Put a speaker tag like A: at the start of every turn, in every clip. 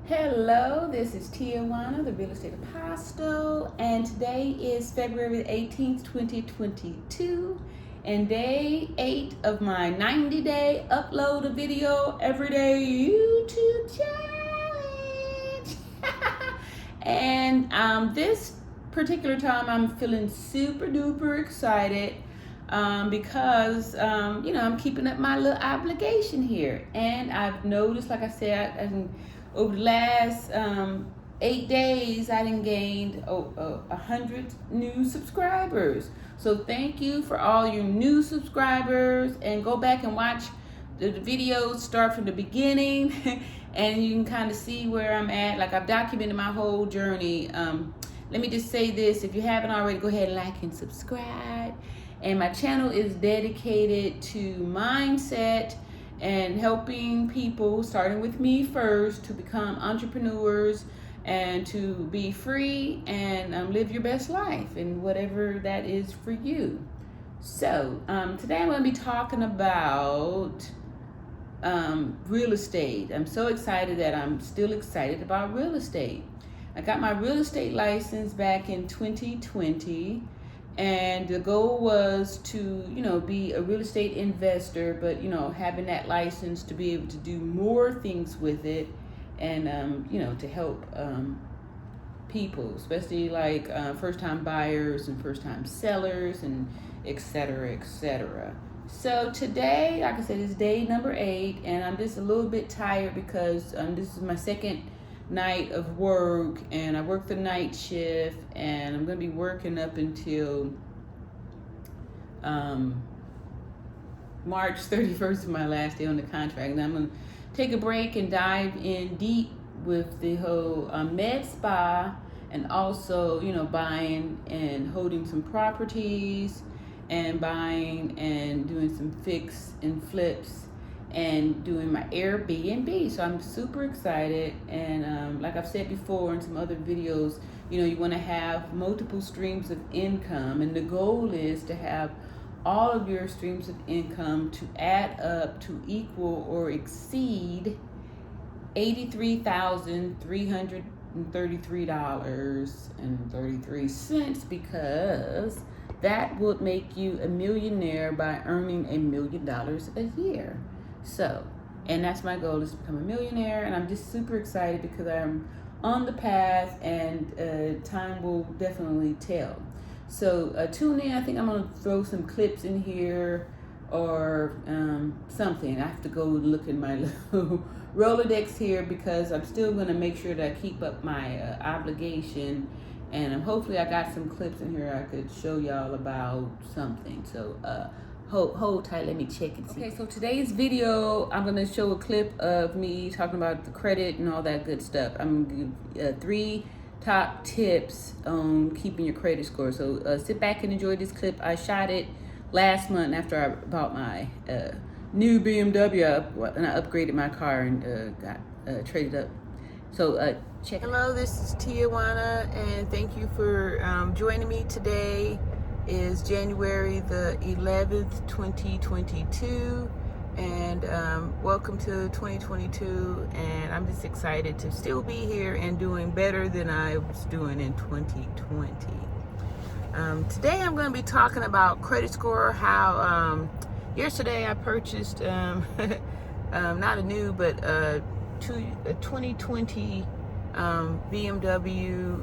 A: Hello, this is Tijuana, the Real Estate Apostle, and today is February 18th, 2022, and day 8 of my 90-day upload a video everyday YouTube challenge. And this particular time I'm feeling super duper excited because I'm keeping up my little obligation here, and I've noticed, like I said, over the last 8 days, I done gained 100 new subscribers. So thank you for all your new subscribers, and go back and watch the videos, start from the beginning, and you can kind of see where I'm at. Like, I've documented my whole journey. Let me just say this: if you haven't already, go ahead and like and subscribe. And my channel is dedicated to mindset and helping people, starting with me first, to become entrepreneurs and to be free and live your best life, and whatever that is for you. So today I'm going to be talking about real estate. I'm so excited that I'm still excited about real estate. I got my real estate license back in 2020. And the goal was to, be a real estate investor, but, having that license to be able to do more things with it, and, to help people, especially like first-time buyers and first-time sellers, and et cetera, et cetera. So today, like I said, is day number 8, and I'm just a little bit tired because this is my second night of work, and I work the night shift, and I'm going to be working up until March 31st is my last day on the contract, and I'm going to take a break and dive in deep with the whole med spa, and also buying and holding some properties, and buying and doing some fix and flips, and doing my Airbnb. So I'm super excited, and like I've said before in some other videos, you want to have multiple streams of income, and the goal is to have all of your streams of income to add up to equal or exceed $83,333.33, because that would make you a millionaire by earning $1 million a year. So, and that's my goal, is to become a millionaire, and I'm just super excited because I'm on the path, and time will definitely tell. So tune in. I think I'm going to throw some clips in here, or something. I have to go look in my little Rolodex here, because I'm still going to make sure that I keep up my obligation, and hopefully I got some clips in here I could show y'all about something. So hold tight, let me check and see. Okay, so today's video, I'm gonna show a clip of me talking about the credit and all that good stuff. I'm gonna give 3 top tips on keeping your credit score. So sit back and enjoy this clip. I shot it last month after I bought my new BMW and I upgraded my car and got traded up. So check. Hello, this is Tijuana, and thank you for joining me today. Is January the 11th, 2022, and welcome to 2022, and I'm just excited to still be here and doing better than I was doing in 2020. Today I'm going to be talking about credit score, how yesterday I purchased not a new, but a 2020 BMW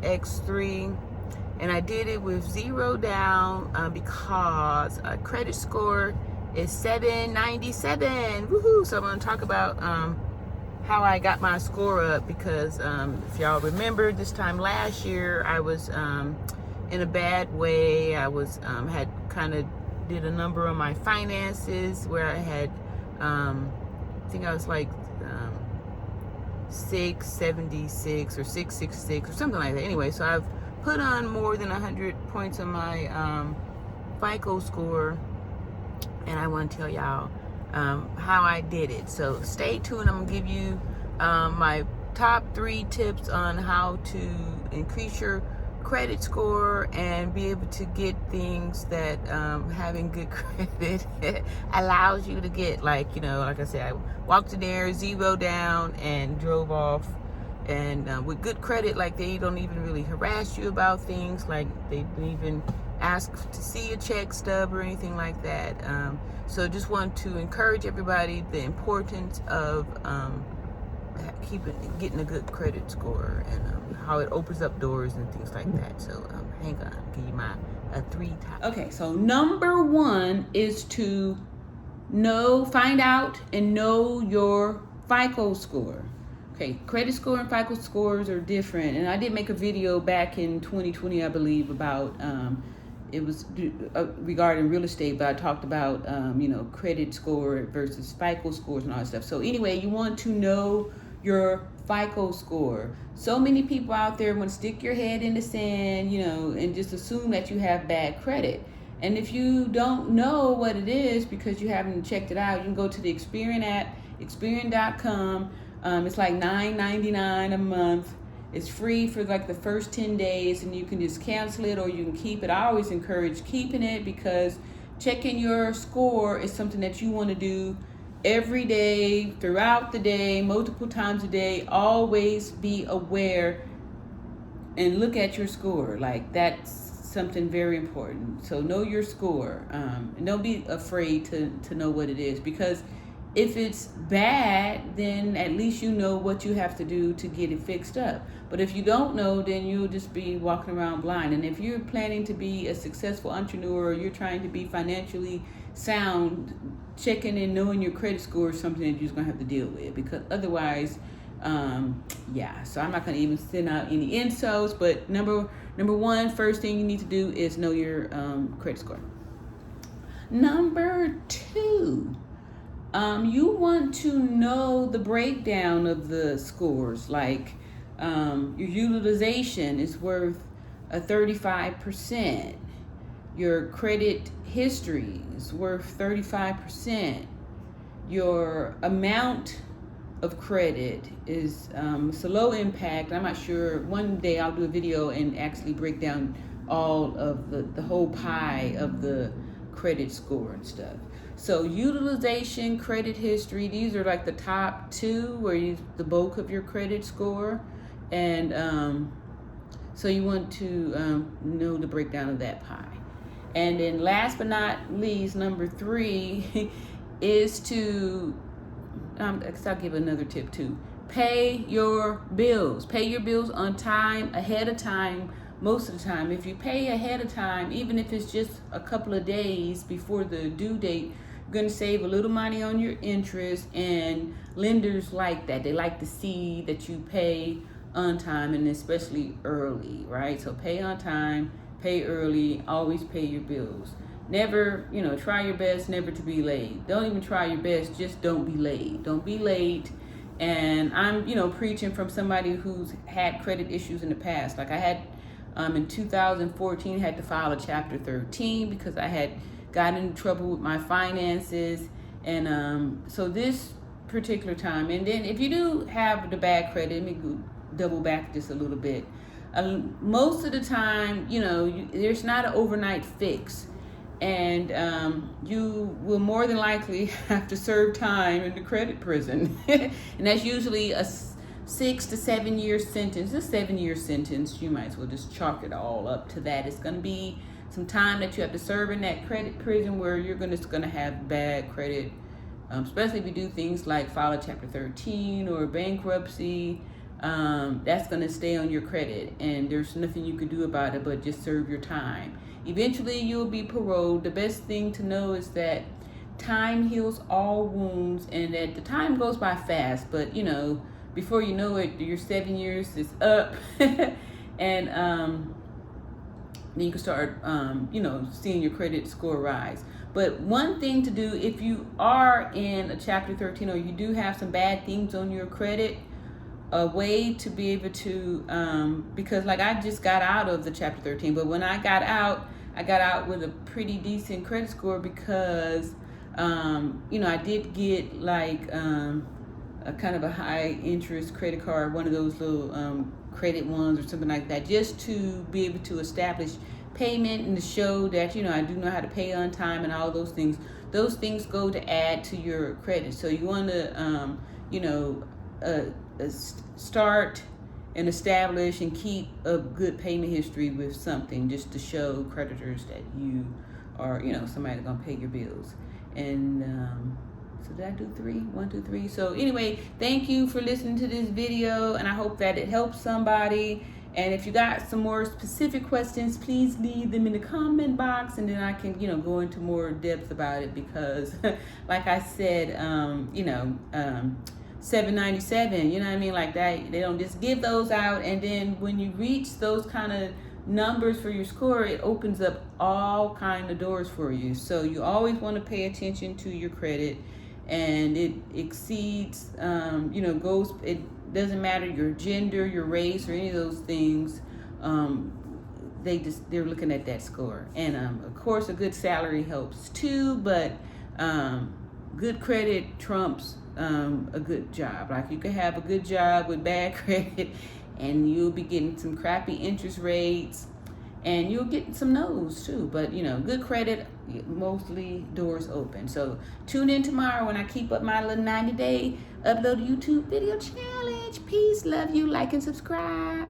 A: X3. And I did it with 0 down because credit score is 797. Woohoo! So I'm going to talk about how I got my score up, because if y'all remember, this time last year I was in a bad way. I was had kind of did a number on my finances where I had I think I was like 676 or 666 or something like that. Anyway, so I've put on more than 100 points on my FICO score, and I want to tell y'all how I did it. So stay tuned. I'm gonna give you my top 3 tips on how to increase your credit score and be able to get things that having good credit allows you to get. Like, like I said, I walked in there, zero down, and drove off. And with good credit, like, they don't even really harass you about things. Like, they don't even ask to see a check stub or anything like that. So just want to encourage everybody the importance of getting a good credit score, and how it opens up doors and things like that. So hang on, I'll give you my 3 top. Okay, so number 1 is to find out and know your FICO score. Okay, credit score and FICO scores are different, and I did make a video back in 2020, I believe, about it was regarding real estate, but I talked about credit score versus FICO scores and all that stuff. So anyway, you want to know your FICO score. So many people out there want to stick your head in the sand, and just assume that you have bad credit. And if you don't know what it is because you haven't checked it out, you can go to the Experian app, Experian.com. It's like $9.99 a month. It's free for like the first 10 days, and you can just cancel it or you can keep it. I always encourage keeping it because checking your score is something that you want to do every day, throughout the day, multiple times a day. Always be aware and look at your score. Like, that's something very important. So know your score, and don't be afraid to know what it is, because if it's bad, then at least you know what you have to do to get it fixed up. But if you don't know, then you'll just be walking around blind. And if you're planning to be a successful entrepreneur, or you're trying to be financially sound, checking and knowing your credit score is something that you're just gonna have to deal with, because otherwise, so I'm not gonna even send out any insults. But number 1, first thing you need to do is know your credit score. Number 2, you want to know the breakdown of the scores. Like, your utilization is worth 35%. Your credit history is worth 35%. Your amount of credit is it's a low impact. I'm not sure. One day I'll do a video and actually break down all of the whole pie of the credit score and stuff. So utilization, credit history, these are like the top 2 where the bulk of your credit score. And so you want to know the breakdown of that pie. And then last but not least, number 3 is to, I'll give another tip too. Pay your bills. Pay your bills on time, ahead of time. Most of the time, if you pay ahead of time, even if it's just a couple of days before the due date, you're going to save a little money on your interest. And lenders like that. They like to see that you pay on time, and especially early, right? So pay on time, pay early, always pay your bills. Never, try your best never to be late. Don't even try your best, just don't be late. Don't be late. And I'm, preaching from somebody who's had credit issues in the past. Like, I had, in 2014, had to file a Chapter 13 because I had gotten into trouble with my finances. And so this particular time, and then if you do have the bad credit, let me double back just a little bit. Most of the time, there's not an overnight fix. And you will more than likely have to serve time in the credit prison. And that's usually a 6 to 7 year sentence. A 7-year sentence, you might as well just chalk it all up to that. It's going to be some time that you have to serve in that credit prison where you're going to have bad credit, especially if you do things like file a Chapter 13 or bankruptcy. That's going to stay on your credit, and there's nothing you can do about it but just serve your time. Eventually you'll be paroled. The best thing to know is that time heals all wounds, and that the time goes by fast, but before you know it, your 7 years is up. And then you can start seeing your credit score rise. But one thing to do if you are in a Chapter 13 or you do have some bad things on your credit, a way to be able to, because like I just got out of the Chapter 13, but when I got out with a pretty decent credit score because, I did get like a kind of a high interest credit card, one of those little credit ones or something like that, just to be able to establish payment and to show that, you know, I do know how to pay on time and all those things. Those things go to add to your credit. So you want to, you know, start and establish and keep a good payment history with something, just to show creditors that you are, you know, somebody gonna pay your bills. And so did I do 3? 1, 2, 3. So anyway, thank you for listening to this video, and I hope that it helps somebody. And if you got some more specific questions, please leave them in the comment box, and then I can, you know, go into more depth about it, because like I said, you know, $7.97, you know what I mean, like that, they don't just give those out. And then when you reach those kind of numbers for your score, it opens up all kind of doors for you. So you always want to pay attention to your credit, and it exceeds, you know, goes, it doesn't matter your gender, your race, or any of those things. They're looking at that score. And of course a good salary helps too, but good credit trumps a good job. Like, you can have a good job with bad credit, and you'll be getting some crappy interest rates, and you'll get some no's too. But, you know, good credit, mostly doors open. So tune in tomorrow when I keep up my little 90-day upload YouTube video challenge. Peace, love you, like and subscribe.